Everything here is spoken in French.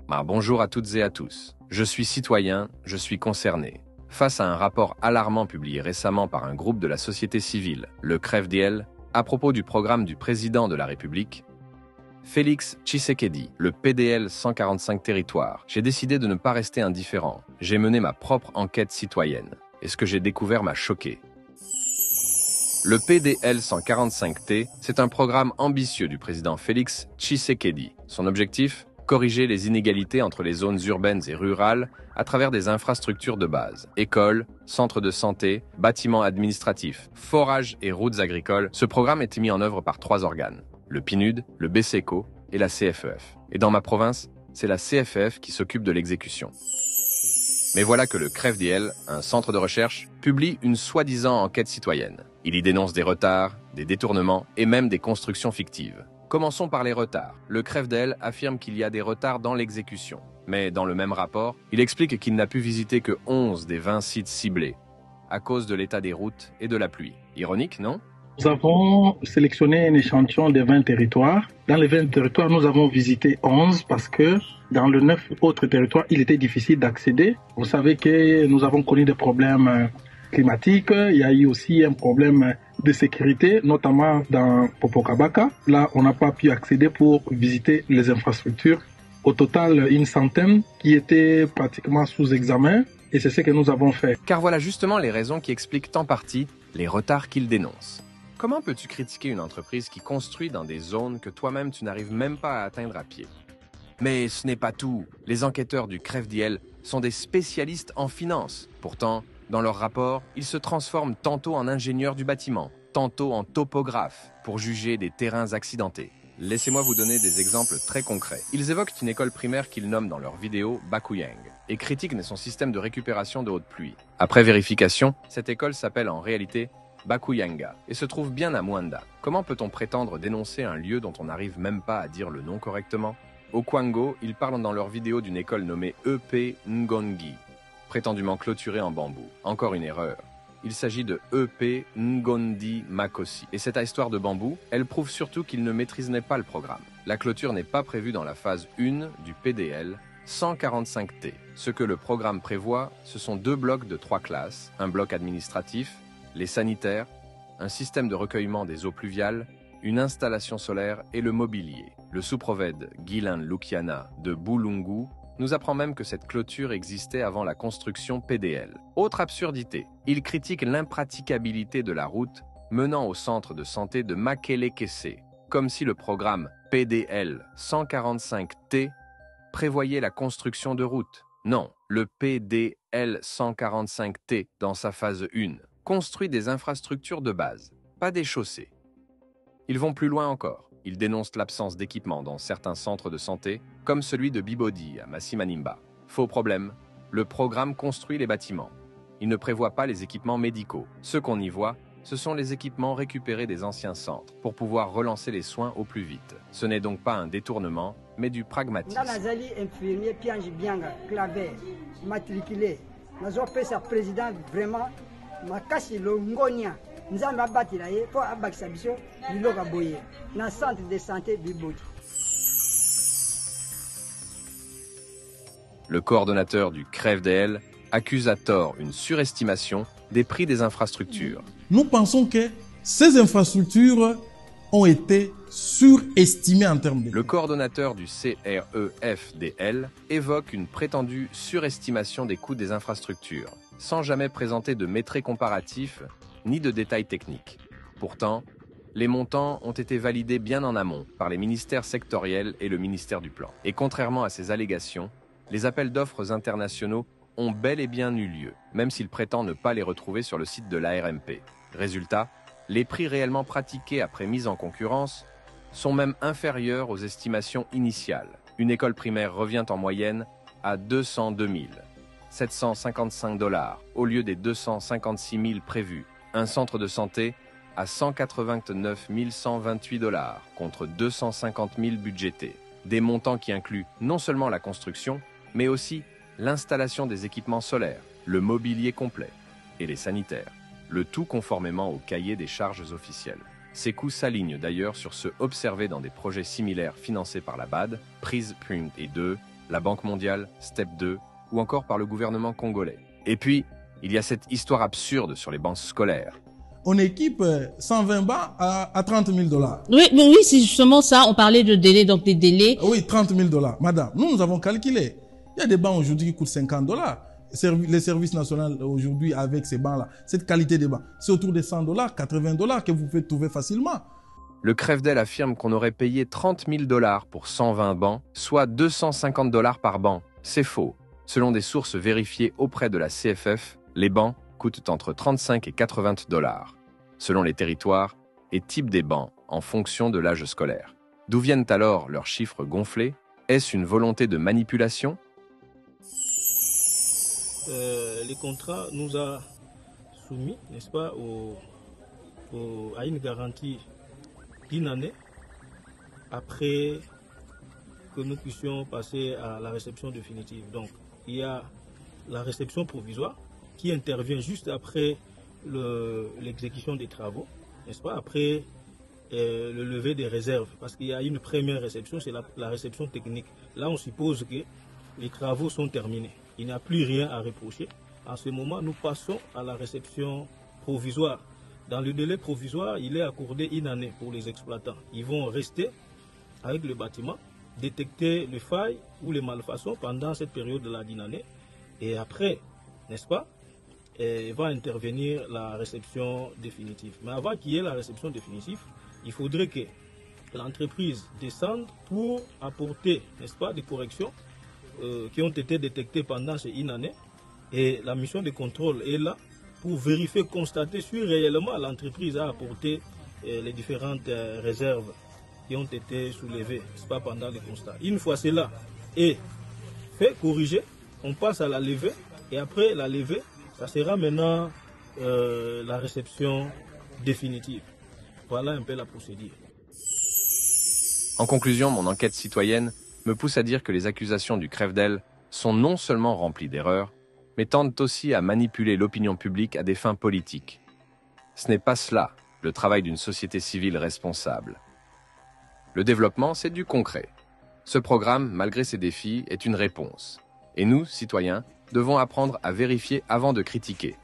Bonjour à toutes et à tous. Je suis citoyen, je suis concerné. Face à un rapport alarmant publié récemment par un groupe de la société civile, le CREVDL, à propos du programme du président de la République, Félix Tshisekedi, le PDL 145 territoires, j'ai décidé de ne pas rester indifférent. J'ai mené ma propre enquête citoyenne. Et ce que j'ai découvert m'a choqué. Le PDL 145T, c'est un programme ambitieux du président Félix Tshisekedi. Son objectif ? Corriger les inégalités entre les zones urbaines et rurales à travers des infrastructures de base. Écoles, centres de santé, bâtiments administratifs, forages et routes agricoles. Ce programme est mis en œuvre par 3 organes. Le PNUD, le BCECO et la CFEF. Et dans ma province, c'est la CFEF qui s'occupe de l'exécution. Mais voilà que le CREVDL, un centre de recherche, publie une soi-disant enquête citoyenne. Il y dénonce des retards, des détournements et même des constructions fictives. Commençons par les retards. Le CREVDL affirme qu'il y a des retards dans l'exécution. Mais dans le même rapport, il explique qu'il n'a pu visiter que 11 des 20 sites ciblés, à cause de l'état des routes et de la pluie. Ironique, non ? Nous avons sélectionné un échantillon de 20 territoires. Dans les 20 territoires, nous avons visité 11 parce que dans les 9 autres territoires, il était difficile d'accéder. Vous savez que nous avons connu des problèmes climatiques. Il y a eu aussi un problème de sécurité, notamment dans Popokabaka. Là, on n'a pas pu accéder pour visiter les infrastructures. Au total, une centaine qui étaient pratiquement sous examen. Et c'est ce que nous avons fait. Car voilà justement les raisons qui expliquent en partie les retards qu'il dénonce. Comment peux-tu critiquer une entreprise qui construit dans des zones que toi-même tu n'arrives même pas à atteindre à pied? Mais ce n'est pas tout. Les enquêteurs du CREVDL sont des spécialistes en finance. Pourtant, dans leur rapport, ils se transforment tantôt en ingénieurs du bâtiment, tantôt en topographes pour juger des terrains accidentés. Laissez-moi vous donner des exemples très concrets. Ils évoquent une école primaire qu'ils nomment dans leur vidéo Bakuyang et critiquent son système de récupération de haute pluie. Après vérification, cette école s'appelle en réalité Bakuyanga et se trouve bien à Mwanda. Comment peut-on prétendre dénoncer un lieu dont on n'arrive même pas à dire le nom correctement? Au Kwango, ils parlent dans leur vidéo d'une école nommée EP Ngongi, prétendument clôturée en bambou. Encore une erreur. Il s'agit de EP Ngondi Makosi. Et cette histoire de bambou, elle prouve surtout qu'ils ne maîtrisaient pas le programme. La clôture n'est pas prévue dans la phase 1 du PDL 145T. Ce que le programme prévoit, ce sont 2 blocs de 3 classes, un bloc administratif, les sanitaires, un système de recueillement des eaux pluviales, une installation solaire et le mobilier. Le sous-provède Guylain Lukiana de Boulungu nous apprend même que cette clôture existait avant la construction PDL. Autre absurdité, il critique l'impraticabilité de la route menant au centre de santé de Makele-Kessé, comme si le programme PDL 145T prévoyait la construction de routes. Non, le PDL 145T, dans sa phase 1, construit des infrastructures de base, pas des chaussées. Ils vont plus loin encore. Ils dénoncent l'absence d'équipements dans certains centres de santé, comme celui de Bibodi à Massimanimba. Faux problème, le programme construit les bâtiments. Il ne prévoit pas les équipements médicaux. Ce qu'on y voit, ce sont les équipements récupérés des anciens centres pour pouvoir relancer les soins au plus vite. Ce n'est donc pas un détournement, mais du pragmatisme. Nazali infirmier Pianji Bianga, claver, matriculé. Nazope sa président vraiment, makasi longonia. Nzamba batila ye pour abakisa biso biloka boye na centre de santé Bibodi. Le coordonnateur du CREVDL accuse à tort une surestimation des prix des infrastructures. Nous pensons que ces infrastructures ont été surestimées en termes de... Le coordonnateur du CREFDL évoque une prétendue surestimation des coûts des infrastructures, sans jamais présenter de métriques comparatifs ni de détails techniques. Pourtant, les montants ont été validés bien en amont par les ministères sectoriels et le ministère du Plan. Et contrairement à ces allégations, les appels d'offres internationaux ont bel et bien eu lieu, même s'il prétend ne pas les retrouver sur le site de l'ARMP. Résultat, les prix réellement pratiqués après mise en concurrence sont même inférieurs aux estimations initiales. Une école primaire revient en moyenne à 202 755 $ au lieu des 256 000 prévus. Un centre de santé à 189 128 $ contre 250 000 budgétés. Des montants qui incluent non seulement la construction, mais aussi l'installation des équipements solaires, le mobilier complet et les sanitaires. Le tout conformément au cahier des charges officielles. Ces coûts s'alignent d'ailleurs sur ceux observés dans des projets similaires financés par la BAD, Prise Print et 2, la Banque mondiale, Step 2, ou encore par le gouvernement congolais. Et puis, il y a cette histoire absurde sur les bancs scolaires. On équipe 120 bancs à 30 000 $. Oui, c'est justement ça. On parlait de délai, donc des délais. Oui, 30 000 $. Madame, nous avons calculé. Il y a des bancs aujourd'hui qui coûtent 50 $. Les services nationaux aujourd'hui avec ces bancs-là, cette qualité des bancs, c'est autour de 100 $, 80 $ que vous pouvez trouver facilement. Le Crefdel affirme qu'on aurait payé 30 000 $ pour 120 bancs, soit 250 $ par banc. C'est faux. Selon des sources vérifiées auprès de la CFF, les bancs coûtent entre 35 et 80 $, selon les territoires et types des bancs en fonction de l'âge scolaire. D'où viennent alors leurs chiffres gonflés? Est-ce une volonté de manipulation? Les contrats nous a soumis, n'est-ce pas, à une garantie d'une année après que nous puissions passer à la réception définitive. Donc, il y a la réception provisoire qui intervient juste après l'exécution des travaux, n'est-ce pas, après le lever des réserves, parce qu'il y a une première réception, c'est la réception technique. Là, on suppose que les travaux sont terminés. Il n'y a plus rien à reprocher. En ce moment, nous passons à la réception provisoire. Dans le délai provisoire, il est accordé une année pour les exploitants. Ils vont rester avec le bâtiment, détecter les failles ou les malfaçons pendant cette période de la d'une année. Et après, n'est-ce pas, va intervenir la réception définitive. Mais avant qu'il y ait la réception définitive, il faudrait que l'entreprise descende pour apporter, n'est-ce pas, des corrections qui ont été détectées pendant ces une année. Et la mission de contrôle est là pour vérifier, constater si réellement l'entreprise a apporté les différentes réserves qui ont été soulevées, n'est-ce pas, pendant le constat. Une fois cela est fait, corrigé, on passe à la levée. Et après la levée, ça sera maintenant la réception définitive. Voilà un peu la procédure. En conclusion, mon enquête citoyenne me pousse à dire que les accusations du Crefdel sont non seulement remplies d'erreurs, mais tendent aussi à manipuler l'opinion publique à des fins politiques. Ce n'est pas cela, le travail d'une société civile responsable. Le développement, c'est du concret. Ce programme, malgré ses défis, est une réponse. Et nous, citoyens, devons apprendre à vérifier avant de critiquer.